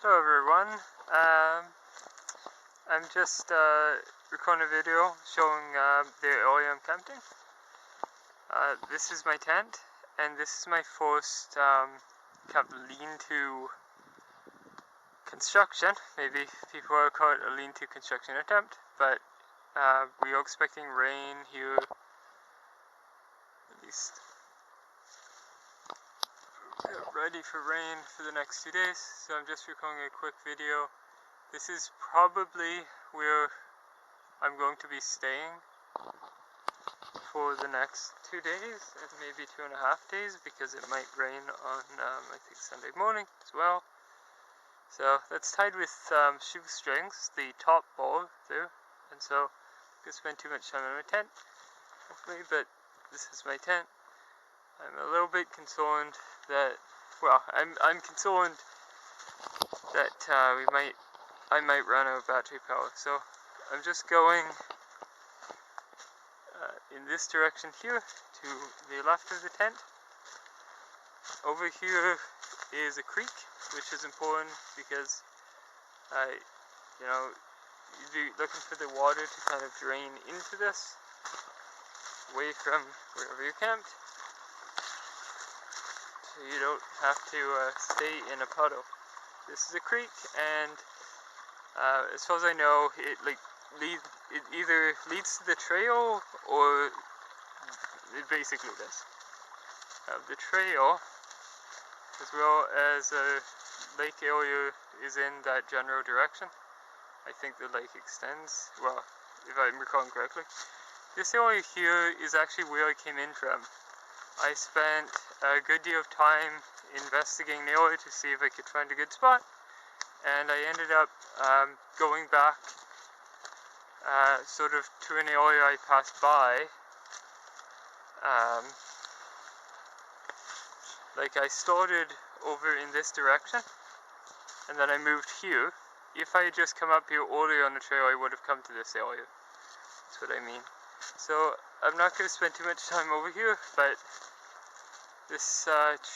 Hello everyone, I'm just recording a video showing the area I'm camping. This is my tent, and this is my first kind of lean-to construction. Maybe people will call it a lean-to construction attempt, but we are expecting rain here, at least ready for rain for the next 2 days, so I'm just recording a quick video. This is probably where I'm going to be staying for the next 2 days, and maybe 2.5 days, because it might rain on, I think, Sunday morning as well. So that's tied with shoestrings, the top ball there, and so I'm going to spend too much time in my tent, hopefully, but this is my tent. I'm a little bit concerned that, well, I'm concerned that I might run out of battery power. So I'm just going in this direction here to the left of the tent. Over here is a creek, which is important because you'd be looking for the water to kind of drain into this, away from wherever you camped, so you don't have to stay in a puddle. This is a creek, and as far as I know, it either leads to the trail, or it basically does. The trail, as well as a lake area, is in that general direction. I think the lake extends, well, if I'm recalling correctly. This area here is actually where I came in from. I spent a good deal of time investigating the area to see if I could find a good spot, and I ended up going back sort of to an area I passed by. Like, I started over in this direction, and then I moved here. If I had just come up here earlier on the trail, I would have come to this area. That's what I mean. So I'm not going to spend too much time over here, but this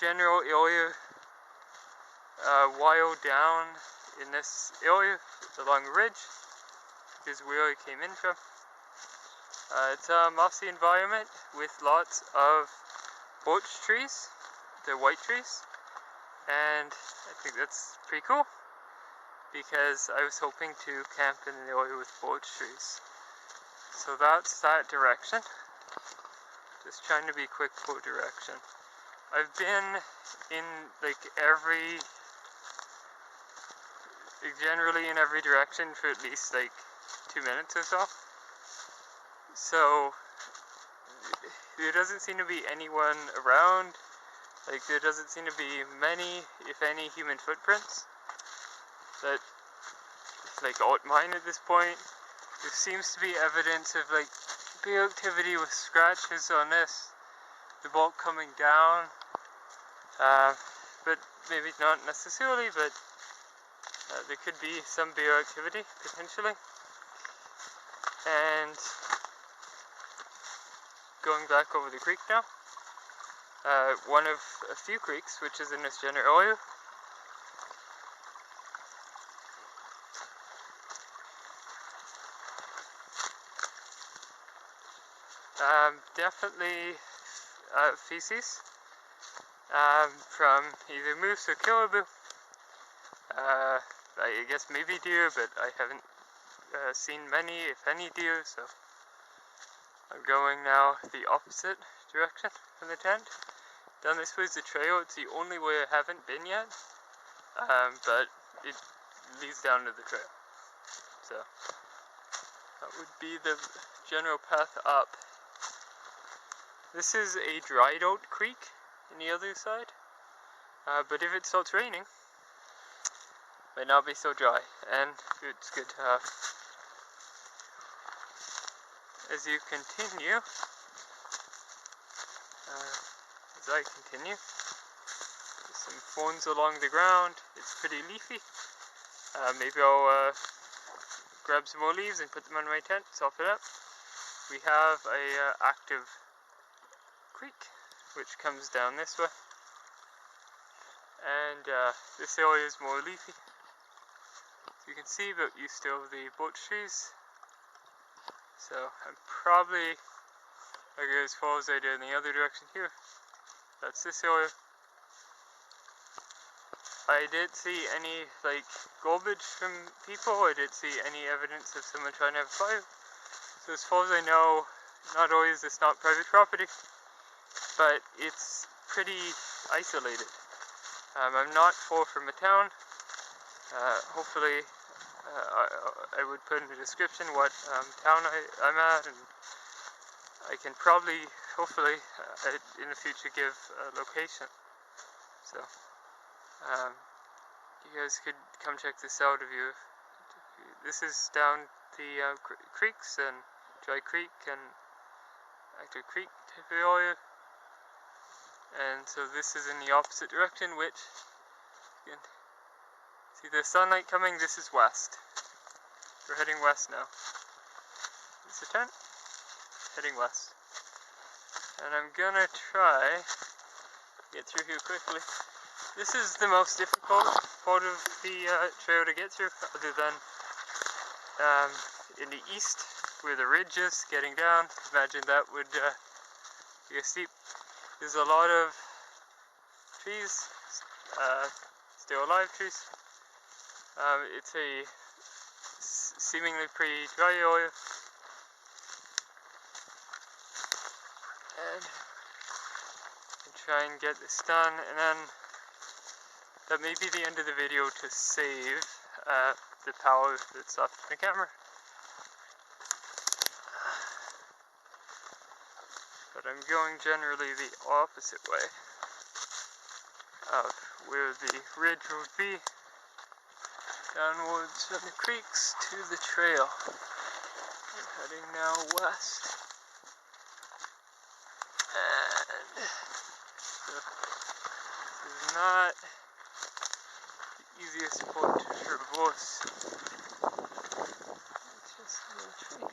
general area, while down in this area along the ridge, is where I came in from. It's a mossy environment with lots of birch trees, they're white trees, and I think that's pretty cool, because I was hoping to camp in an area with birch trees. So that's that direction. Just trying to be quick for direction. I've been in generally in every direction for at least 2 minutes or so. So there doesn't seem to be anyone around. There doesn't seem to be many, if any, human footprints that aren't mine at this point. There seems to be evidence of bear activity with scratches on the bolt coming down, but maybe not necessarily, but there could be some bear activity potentially. And going back over the creek now, one of a few creeks which is in this general area. Definitely feces from either moose or caribou. I guess maybe deer, but I haven't seen many, if any, deer, so I'm going now the opposite direction from the tent. Down this way is the trail. It's the only way I haven't been yet, but it leads down to the trail. So that would be the general path up. This is a dried out creek on the other side, but if it starts raining, it might not be so dry, and it's good to have. As you continue, as I continue, there's some ferns along the ground. It's pretty leafy. Maybe I'll grab some more leaves and put them on my tent, soften it up. We have a active creek which comes down this way, and this area is more leafy. you can see, but you still have the birch trees. So I'm probably going to go as far as I did in the other direction here. That's this area. I didn't see any garbage from people. I didn't see any evidence of someone trying to have a fire. So as far as I know, not only is this not private property, but it's pretty isolated. I'm not far from a town. Hopefully, I would put in the description what town I'm at, and I can probably, hopefully, in the future give a location. So. You guys could come check this out if you. This is down the creeks and Dry Creek and Active Creek type of area, and so this is in the opposite direction, which you can see the sunlight coming. This is west. We're heading west now. Is the turn? Heading west, and I'm gonna try get through here quickly. This is the most difficult part of the trail to get through, other than in the east, where the ridge is getting down. Imagine that would be a steep. There's a lot of trees, still alive trees. It's a seemingly pretty dry area. And try and get this done, and then that may be the end of the video to save the power that's left in the camera. But I'm going generally the opposite way of where the ridge would be, downwards from the creeks to the trail. I'm heading now west. And so this is not easiest spot to traverse. It's just a little tree.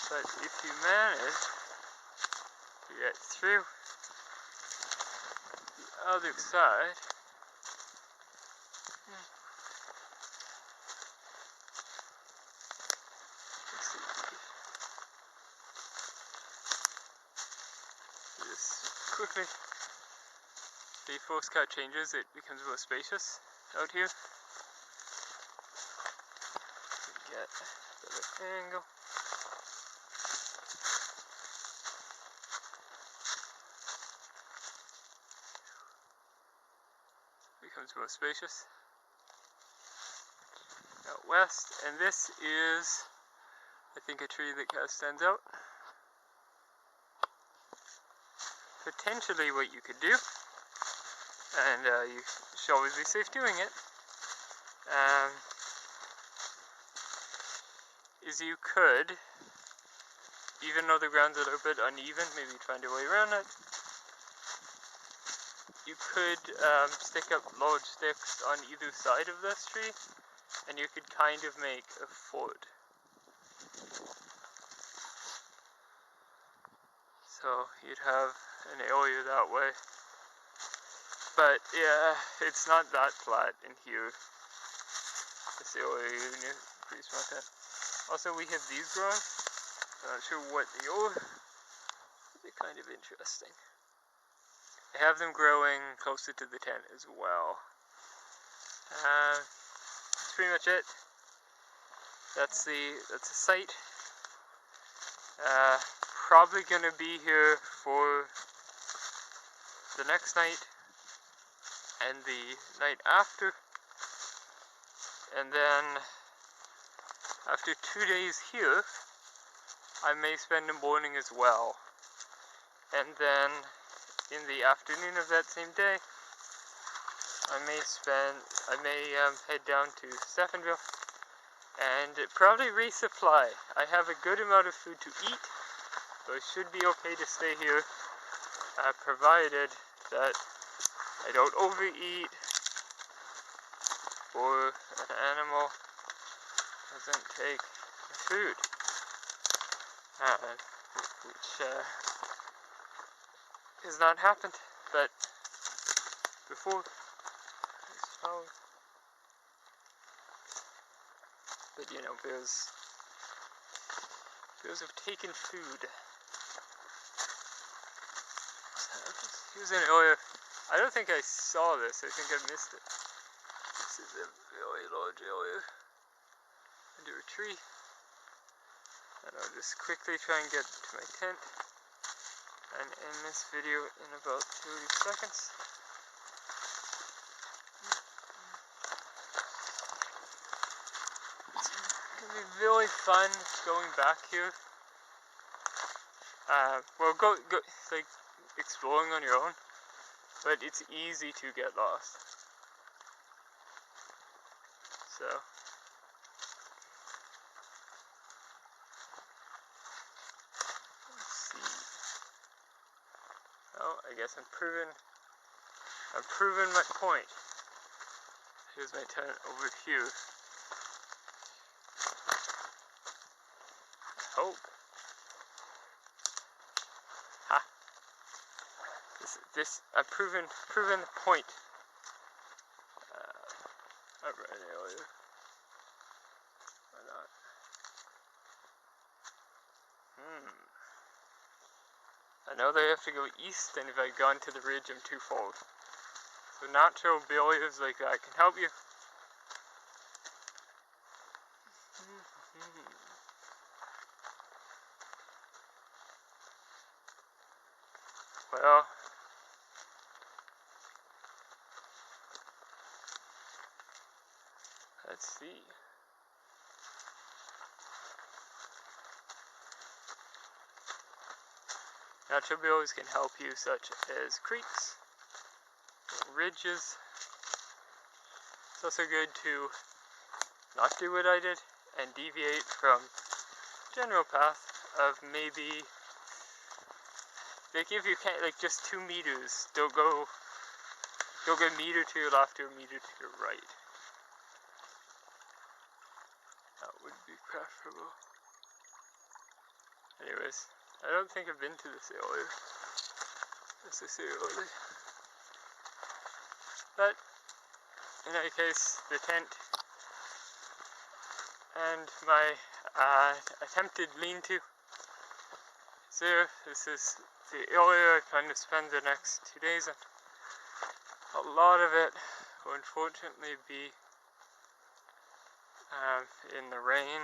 But if you manage to get through the other side, quickly, the force cut changes, it becomes more spacious out here. Get a better angle. Becomes more spacious. Out west, and this is, I think, a tree that kind of stands out. Potentially what you could do, and you should always be safe doing it, is you could, even though the ground's a little bit uneven, maybe find a way around it, you could stick up large sticks on either side of this tree, and you could kind of make a fort. So you'd have an area that way. But yeah, it's not that flat in here. This area is pretty small. Also, we have these growing. I'm not sure what they are. They're kind of interesting. I have them growing closer to the tent as well. That's pretty much it. That's the site. Probably gonna be here for the next night and the night after, and then after 2 days here I may spend the morning as well, and then in the afternoon of that same day I may head down to Stephenville and probably resupply. I have a good amount of food to eat, so I should be okay to stay here, provided that I don't overeat or an animal doesn't take the food, which has not happened, but before it's found. But you know, bears have taken food. Here's an area. I don't think I saw this. I think I missed it. This is a very large area under a tree. And I'll just quickly try and get to my tent and end this video in about 30 seconds. It's going to be really fun going back here. Well, go like exploring on your own, but it's easy to get lost. So let's see. Well, I guess I'm proving my point. Here's my tent over here. I hope. I've proven the point. I've run earlier. Why not? I know they have to go east, and if I'd gone to the ridge, I'm twofold. So natural barriers like that can help you. Well, let's see. Natural barriers can help you, such as creeks, ridges. It's also good to not do what I did and deviate from general path of maybe, like if you can't, like just 2 meters, don't go a meter to your left or a meter to your right. That would be preferable. Anyways, I don't think I've been to this area necessarily. But in any case, the tent and my attempted lean-to is there. This is the area I plan to spend the next 2 days in. A lot of it will unfortunately be in the rain,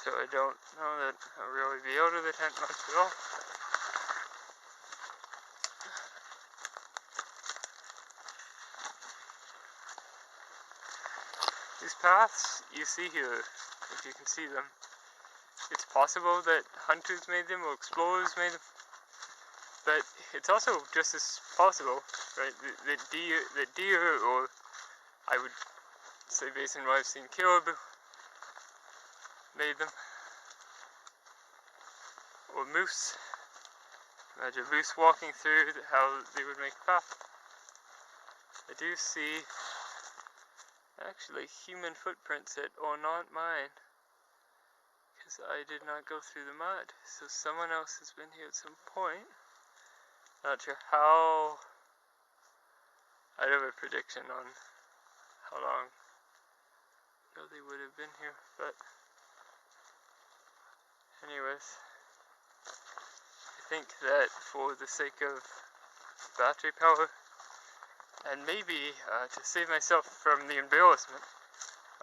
so I don't know that I'll really be out of the tent much at all. These paths you see here, if you can see them, it's possible that hunters made them or explorers made them, but it's also just as possible, right, that deer, or I would say based on what I've seen, caribou made them, or moose. Imagine moose walking through, how they would make a path. I do see actually human footprints that are not mine, because I did not go through the mud, so someone else has been here at some point. Not sure how. I don't have a prediction on how long ago they would have been here, but anyways, I think that for the sake of battery power, and maybe to save myself from the embarrassment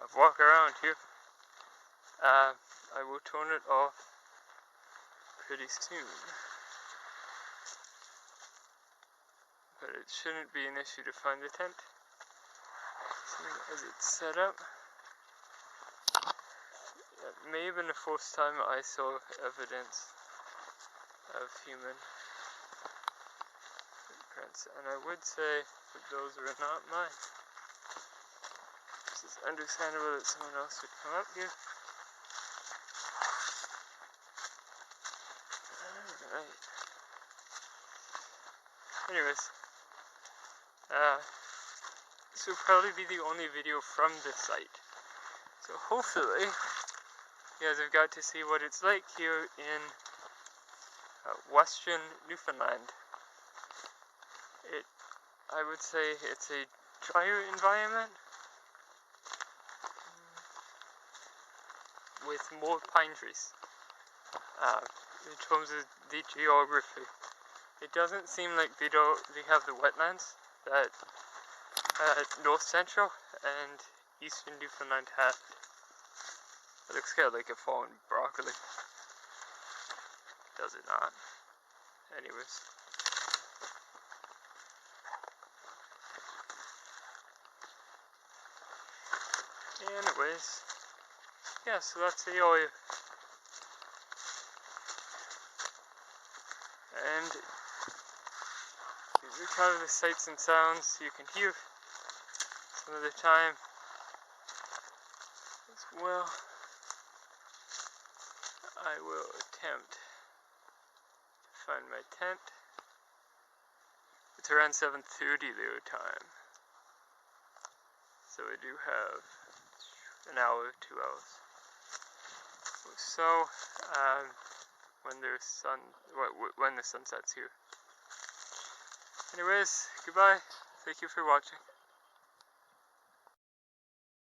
of walking around here, I will turn it off pretty soon. But it shouldn't be an issue to find the tent, as long as it's set up. It may have been the first time I saw evidence of human footprints, and I would say that those were not mine. It's understandable that someone else would come up here. Alright. Anyways, this will probably be the only video from this site. So hopefully, you guys have got to see what it's like here in Western Newfoundland. I would say it's a drier environment with more pine trees. In terms of the geography, it doesn't seem like they have the wetlands that North Central and Eastern Newfoundland have. It looks kind of like a fallen broccoli. Does it not? Anyways. Yeah, so that's the area. And these are kind of the sights and sounds you can hear some of the time as well. I will attempt to find my tent. It's around 7:30 their time, so I do have an hour, 2 hours. So, when the sun sets here. Anyways, goodbye. Thank you for watching.